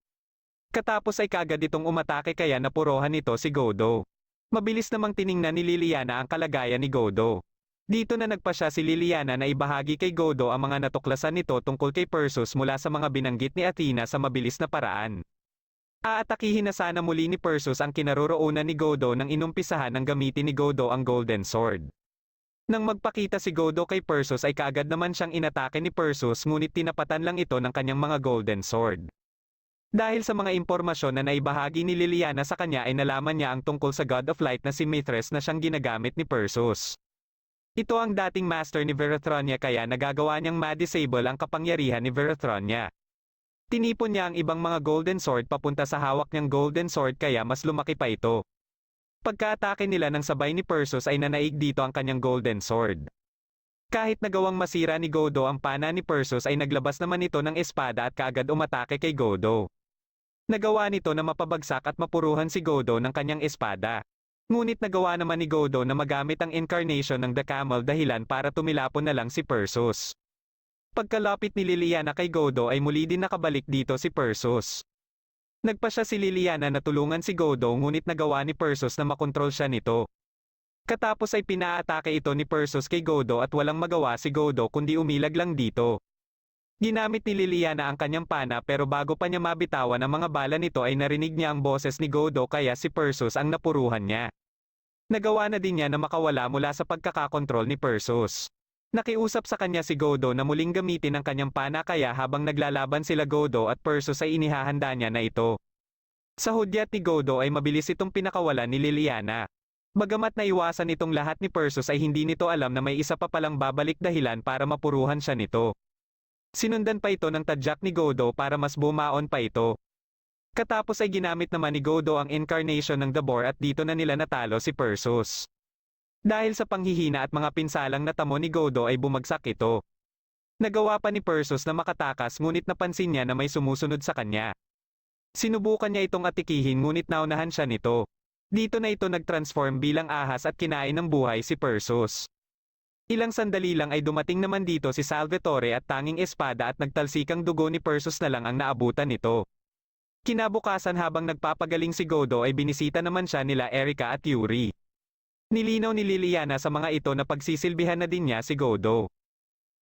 Katapos ay kagad itong umatake kaya napurohan nito si Godo. Mabilis namang tiningnan ni Liliana ang kalagayan ni Godo. Dito na nagpasya si Liliana na ibahagi kay Godo ang mga natuklasan nito tungkol kay Perseus mula sa mga binanggit ni Athena sa mabilis na paraan. Aatakihin na sana muli ni Perseus ang kinaroroonan ni Godo nang inumpisahan ng gamitin ni Godo ang Golden Sword. Nang magpakita si Godo kay Perseus ay kaagad naman siyang inatake ni Perseus ngunit tinapatan lang ito ng kanyang mga Golden Sword. Dahil sa mga impormasyon na naibahagi ni Liliana sa kanya ay nalaman niya ang tungkol sa God of Light na si Mithras na siyang ginagamit ni Perseus. Ito ang dating master ni Verathronia kaya nagagawa niyang ma-disable ang kapangyarihan ni Verathronia. Tinipon niya ang ibang mga Golden Sword papunta sa hawak niyang Golden Sword kaya mas lumaki pa ito. Pagka-atake nila ng sabay ni Perseus ay nanaig dito ang kanyang Golden Sword. Kahit nagawang masira ni Godo ang pana ni Perseus ay naglabas naman ito ng espada at kaagad umatake kay Godo. Nagawa nito na mapabagsak at mapuruhan si Godo ng kanyang espada. Ngunit nagawa naman ni Godo na magamit ang incarnation ng The Camel dahilan para tumilapon na lang si Perseus. Pagkalapit ni Liliana kay Godo ay muli din nakabalik dito si Perseus. Nagpasya si Liliana na tulungan si Godo ngunit nagawa ni Perseus na makontrol siya nito. Katapos ay pinaatake ito ni Perseus kay Godo at walang magawa si Godo kundi umilag lang dito. Ginamit ni Liliana ang kanyang pana pero bago pa niya mabitawan ang mga bala nito ay narinig niya ang boses ni Godo kaya si Perseus ang napuruhan niya. Nagawa na din niya na makawala mula sa pagkakakontrol ni Perseus. Nakiusap sa kanya si Godo na muling gamitin ang kanyang pana kaya habang naglalaban sila Godo at Perseus ay inihahanda niya na ito. Sa hudyat ni Godo ay mabilis itong pinakawalan ni Liliana. Bagamat naiwasan itong lahat ni Perseus ay hindi nito alam na may isa pa palang babalik dahilan para mapuruhan siya nito. Sinundan pa ito ng tadyak ni Godo para mas bumaon pa ito. Katapos ay ginamit naman ni Godo ang incarnation ng The Boar at dito na nila natalo si Perseus. Dahil sa panghihina at mga pinsalang natamo ni Godo ay bumagsak ito. Nagawa pa ni Perseus na makatakas ngunit napansin niya na may sumusunod sa kanya. Sinubukan niya itong atikihin ngunit naunahan siya nito. Dito na ito nag-transform bilang ahas at kinain ng buhay si Perseus. Ilang sandali lang ay dumating naman dito si Salvatore at tanging espada at nagtalsikang dugo ni Perseus na lang ang naabutan nito. Kinabukasan habang nagpapagaling si Godo ay binisita naman siya nila Erika at Yuri. Nilinaw ni Liliana sa mga ito na pagsisilbihan na din niya si Godo.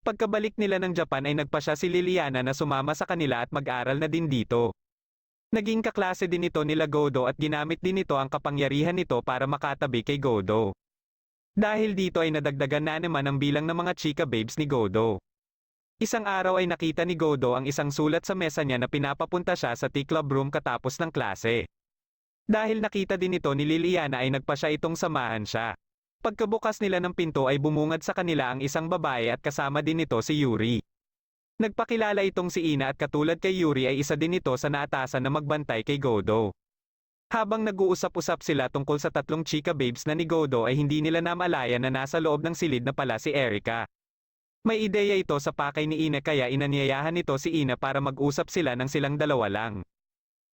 Pagkabalik nila ng Japan ay nagpasya si Liliana na sumama sa kanila at mag-aral na din dito. Naging kaklase din ito nila Godo at ginamit din ito ang kapangyarihan nito para makatabi kay Godo. Dahil dito ay nadagdagan na naman ang bilang ng mga chika babes ni Godo. Isang araw ay nakita ni Godo ang isang sulat sa mesa niya na pinapapunta siya sa tea club room katapos ng klase. Dahil nakita din ito ni Liliana ay nagpa siya itong samahan siya. Pagkabukas nila ng pinto ay bumungad sa kanila ang isang babae at kasama din ito si Yuri. Nagpakilala itong si Ina at katulad kay Yuri ay isa din ito sa naatasan na magbantay kay Godo. Habang nag-uusap-usap sila tungkol sa tatlong chika babes na ni Godo ay hindi nila namalayan na nasa loob ng silid na pala si Erika. May ideya ito sa pakay ni Ina kaya inanyayahan nito si Ina para mag-usap sila ng silang dalawa lang.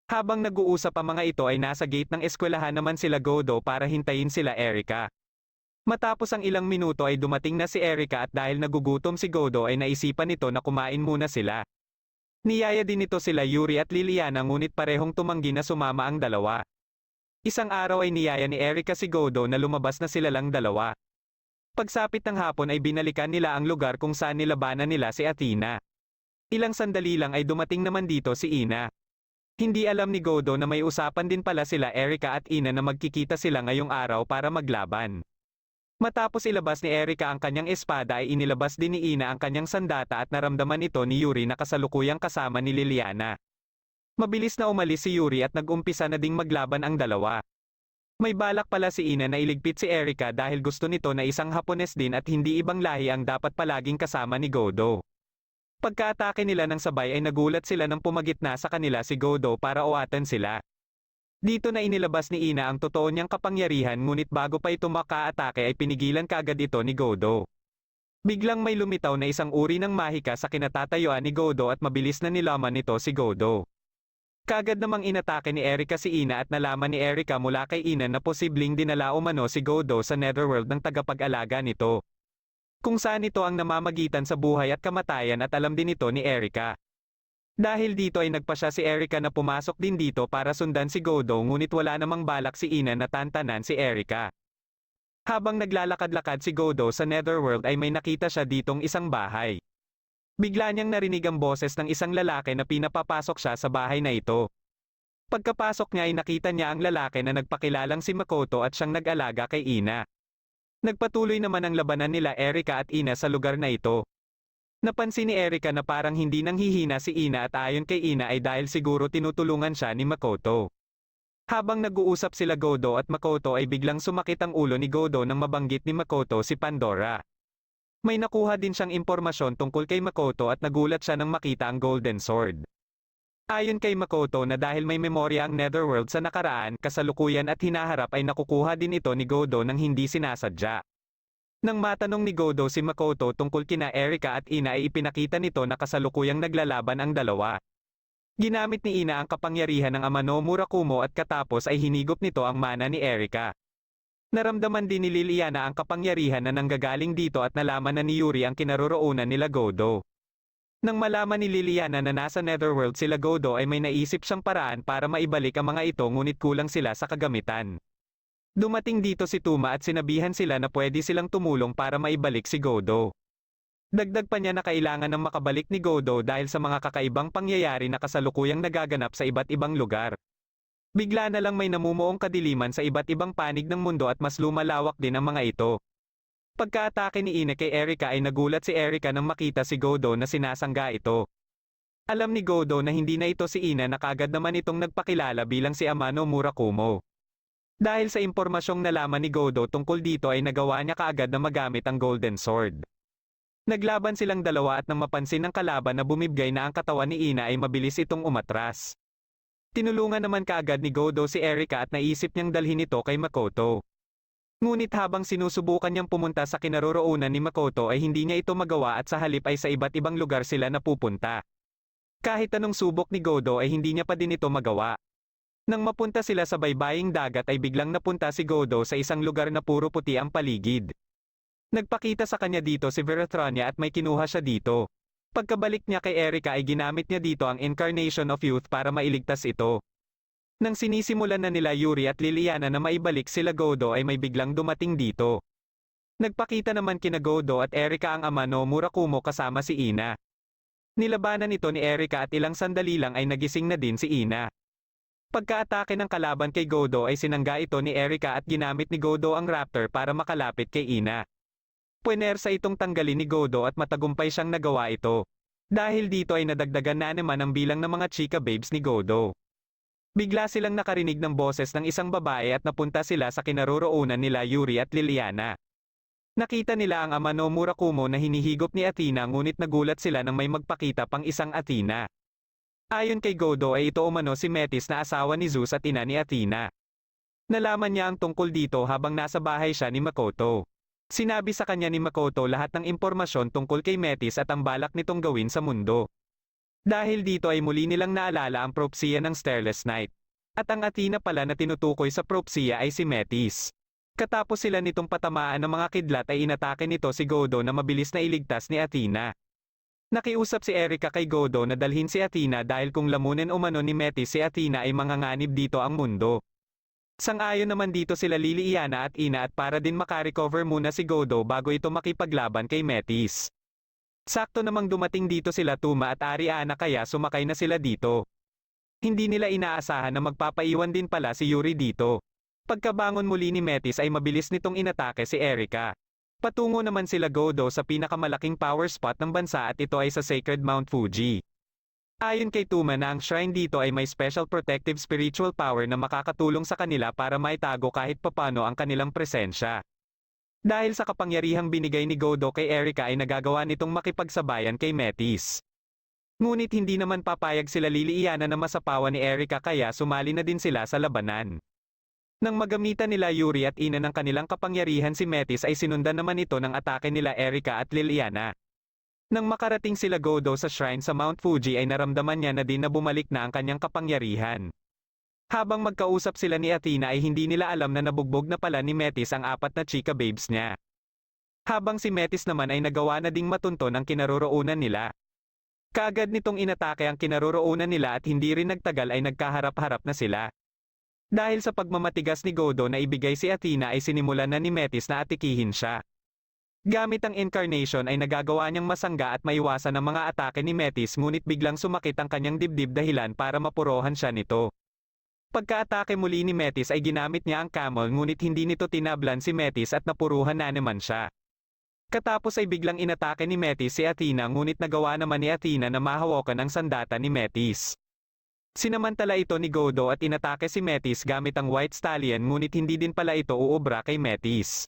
Habang nag-uusap ang mga ito ay nasa gate ng eskwelahan naman sila Godo para hintayin sila Erika. Matapos ang ilang minuto ay dumating na si Erika at dahil nagugutom si Godo ay naisipan nito na kumain muna sila. Niyaya din nito sila Yuri at Liliana ngunit parehong tumanggi na sumama ang dalawa. Isang araw ay niyaya ni Erika si Godo na lumabas na sila lang dalawa. Pagsapit ng hapon ay binalikan nila ang lugar kung saan nilabanan nila si Athena. Ilang sandali lang ay dumating naman dito si Ina. Hindi alam ni Godo na may usapan din pala sila Erika at Ina na magkikita sila ngayong araw para maglaban. Matapos ilabas ni Erika ang kanyang espada ay inilabas din ni Ina ang kanyang sandata at naramdaman ito ni Yuri na kasalukuyang kasama ni Liliana. Mabilis na umalis si Yuri at nag-umpisa na ding maglaban ang dalawa. May balak pala si Ina na iligpit si Erika dahil gusto nito na isang Hapones din at hindi ibang lahi ang dapat palaging kasama ni Godo. Pagkaatake nila ng sabay ay nagulat sila nang pumagitna sa kanila si Godo para uwatan sila. Dito na inilabas ni Ina ang totoo niyang kapangyarihan ngunit bago pa ito makaatake ay pinigilan kaagad ito ni Godo. Biglang may lumitaw na isang uri ng mahika sa kinatatayuan ni Godo at mabilis na nilaman nito si Godo. Kaagad namang inatake ni Erika si Ina at nalaman ni Erika mula kay Ina na posibleng dinala umano si Godo sa netherworld ng tagapag-alaga nito. Kung saan ito ang namamagitan sa buhay at kamatayan at alam din ito ni Erika. Dahil dito ay nagpasya si Erika na pumasok din dito para sundan si Godo ngunit wala namang balak si Ina na tantanan si Erika. Habang naglalakad-lakad si Godo sa netherworld ay may nakita siya ditong isang bahay. Bigla niyang narinig ang boses ng isang lalaki na pinapapasok siya sa bahay na ito. Pagkapasok niya ay nakita niya ang lalaki na nagpakilalang si Makoto at siyang nag-alaga kay Ina. Nagpatuloy naman ang labanan nila Erika at Ina sa lugar na ito. Napansin ni Erika na parang hindi nanghihina si Ina at ayon kay Ina ay dahil siguro tinutulungan siya ni Makoto. Habang nag-uusap sila Godo at Makoto ay biglang sumakit ang ulo ni Godo nang mabanggit ni Makoto si Pandora. May nakuha din siyang impormasyon tungkol kay Makoto at nagulat siya nang makita ang Golden Sword. Ayon kay Makoto na dahil may memorya ang Netherworld sa nakaraan, kasalukuyan at hinaharap ay nakukuha din ito ni Godo nang hindi sinasadya. Nang matanong ni Godo si Makoto tungkol kina Erika at Ina ay ipinakita nito na kasalukuyang naglalaban ang dalawa. Ginamit ni Ina ang kapangyarihan ng ama no Murakumo at katapos ay hinigop nito ang mana ni Erika. Naramdaman din ni Liliana ang kapangyarihan na nanggagaling dito at nalaman na ni Yuri ang kinaroroonan nila Godo. Nang malaman ni Liliana na nasa Netherworld sila Godo ay may naisip siyang paraan para maibalik ang mga ito ngunit kulang sila sa kagamitan. Dumating dito si Tuma at sinabihan sila na pwede silang tumulong para maibalik si Godo. Dagdag pa niya na kailangan ng makabalik ni Godo dahil sa mga kakaibang pangyayari na kasalukuyang nagaganap sa iba't ibang lugar. Bigla na lang may namumuong kadiliman sa iba't ibang panig ng mundo at mas lumalawak din ang mga ito. Pagkaatake ni Ina kay Erika ay nagulat si Erika nang makita si Godo na sinasangga ito. Alam ni Godo na hindi na ito si Ina na kaagad naman itong nagpakilala bilang si Amano Murakumo. Dahil sa impormasyong nalaman ni Godo tungkol dito ay nagawa niya kaagad na magamit ang Golden Sword. Naglaban silang dalawa at nang mapansin ng kalaban na bumibgay na ang katawan ni Ina ay mabilis itong umatras. Tinulungan naman kaagad ni Godo si Erika at naisip niyang dalhin ito kay Makoto. Ngunit habang sinusubukan niyang pumunta sa kinaroroonan ni Makoto ay hindi niya ito magawa at sa halip ay sa iba't ibang lugar sila napupunta. Kahit anong subok ni Godo ay hindi niya pa din ito magawa. Nang mapunta sila sa baybaying dagat ay biglang napunta si Godo sa isang lugar na puro puti ang paligid. Nagpakita sa kanya dito si Veratrania at may kinuha siya dito. Pagkabalik niya kay Erika ay ginamit niya dito ang Incarnation of Youth para mailigtas ito. Nang sinisimulan na nila Yuri at Liliana na maibalik sila Godo ay may biglang dumating dito. Nagpakita naman kina Godo at Erika ang ama no Murakumo kasama si Ina. Nilabanan ito ni Erika at ilang sandali lang ay nagising na din si Ina. Pagka-atake ng kalaban kay Godo ay sinangga ito ni Erika at ginamit ni Godo ang Raptor para makalapit kay Ina. Puwersa itong tanggalin ni Godo at matagumpay siyang nagawa ito. Dahil dito ay nadagdagan na naman ang bilang ng mga chika babes ni Godo. Bigla silang nakarinig ng boses ng isang babae at napunta sila sa kinaroroonan nila Yuri at Liliana. Nakita nila ang ama no Murakumo na hinihigop ni Athena ngunit nagulat sila nang may magpakita pang isang Athena. Ayon kay Godo ay ito umano si Metis na asawa ni Zeus at ina ni Athena. Nalaman niya ang tungkol dito habang nasa bahay siya ni Makoto. Sinabi sa kanya ni Makoto lahat ng impormasyon tungkol kay Metis at ang balak nitong gawin sa mundo. Dahil dito ay muli nilang naalala ang propesiya ng Starless Night. At ang Athena pala na tinutukoy sa propesiya ay si Metis. Katapos sila nitong patamaan ng mga kidlat ay inatake nito si Godo na mabilis na iligtas ni Athena. Nakiusap si Erika kay Godo na dalhin si Athena dahil kung lamunin umano ni Metis si Athena ay manganganib dito ang mundo. Sang-ayon naman dito sila Liliana at Ina at para din makarecover muna si Godo bago ito makipaglaban kay Metis. Sakto namang dumating dito sila Tuma at Ariana kaya sumakay na sila dito. Hindi nila inaasahan na magpapaiwan din pala si Yuri dito. Pagkabangon muli ni Metis ay mabilis nitong inatake si Erika. Patungo naman sila Godo sa pinakamalaking power spot ng bansa at ito ay sa Sacred Mount Fuji. Ayon kay Tuma na ang shrine dito ay may special protective spiritual power na makakatulong sa kanila para maitago kahit papano ang kanilang presensya. Dahil sa kapangyarihang binigay ni Godo kay Erika ay nagagawa nitong makipagsabayan kay Metis. Ngunit hindi naman papayag sila Liliana na masapawan ni Erika kaya sumali na din sila sa labanan. Nang magamitan nila Yuri at Ina ng kanilang kapangyarihan si Metis ay sinundan naman ito ng atake nila Erika at Liliana. Nang makarating sila Godo sa shrine sa Mount Fuji ay naramdaman niya na din na bumalik na ang kanyang kapangyarihan. Habang magkausap sila ni Athena ay hindi nila alam na nabugbog na pala ni Metis ang apat na chika babes niya. Habang si Metis naman ay nagawa na ding matunton ang kinaroroonan nila. Kaagad nitong inatake ang kinaroroonan nila at hindi rin nagtagal ay nagkaharap-harap na sila. Dahil sa pagmamatigas ni Godo na ibigay si Athena ay sinimulan na ni Metis na atikihin siya. Gamit ang incarnation ay nagagawa niyang masangga at maiwasan ang mga atake ni Metis ngunit biglang sumakit ang kanyang dibdib dahilan para mapurohan siya nito. Pagka-atake muli ni Metis ay ginamit niya ang camel ngunit hindi nito tinablan si Metis at napuruhan na naman siya. Katapos ay biglang inatake ni Metis si Athena ngunit nagawa naman ni Athena na mahawakan ang sandata ni Metis. Sinamantala ito ni Godo at inatake si Metis gamit ang White Stallion ngunit hindi din pala ito uubra kay Metis.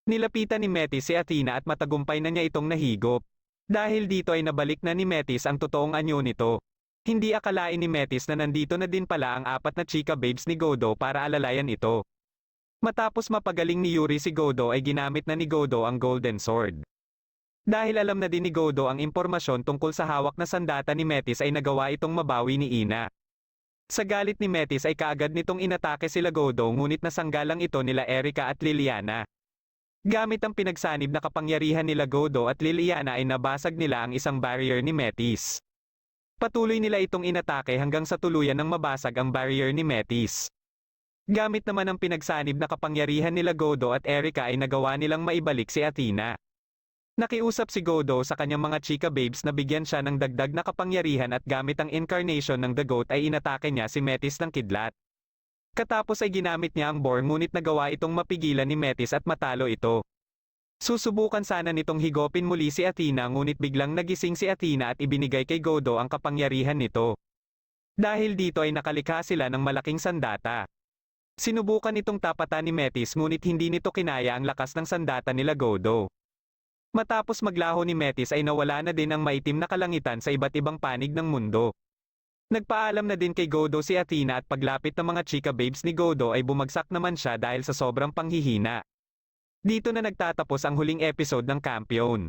Nilapitan ni Metis si Athena at matagumpay na niya itong nahigop. Dahil dito ay nabalik na ni Metis ang totoong anyo nito. Hindi akalain ni Metis na nandito na din pala ang apat na chika babes ni Godo para alalayan ito. Matapos mapagaling ni Yuri si Godo ay ginamit na ni Godo ang Golden Sword. Dahil alam na din ni Godo ang impormasyon tungkol sa hawak na sandata ni Metis ay nagawa itong mabawi ni Ina. Sa galit ni Metis ay kaagad nitong inatake sila Godo ngunit nasanggalang ito nila Erika at Liliana. Gamit ang pinagsanib na kapangyarihan nila Godo at Liliana ay nabasag nila ang isang barrier ni Metis. Patuloy nila itong inatake hanggang sa tuluyan ng mabasag ang barrier ni Metis. Gamit naman ang pinagsanib na kapangyarihan nila Godo at Erika ay nagawa nilang maibalik si Athena. Nakiusap si Godo sa kanyang mga chika babes na bigyan siya ng dagdag na kapangyarihan at gamit ang incarnation ng The Goat ay inatake niya si Metis ng kidlat. Katapos ay ginamit niya ang boar ngunit nagawa itong mapigilan ni Metis at matalo ito. Susubukan sana nitong higopin muli si Athena ngunit biglang nagising si Athena at ibinigay kay Godo ang kapangyarihan nito. Dahil dito ay nakalikha sila ng malaking sandata. Sinubukan itong tapatan ni Metis ngunit hindi nito kinaya ang lakas ng sandata nila Godo. Matapos maglaho ni Metis ay nawala na din ang maitim na kalangitan sa iba't ibang panig ng mundo. Nagpaalam na din kay Godo si Athena at paglapit ng mga chika babes ni Godo ay bumagsak naman siya dahil sa sobrang panghihina. Dito na nagtatapos ang huling episode ng Kampiyon.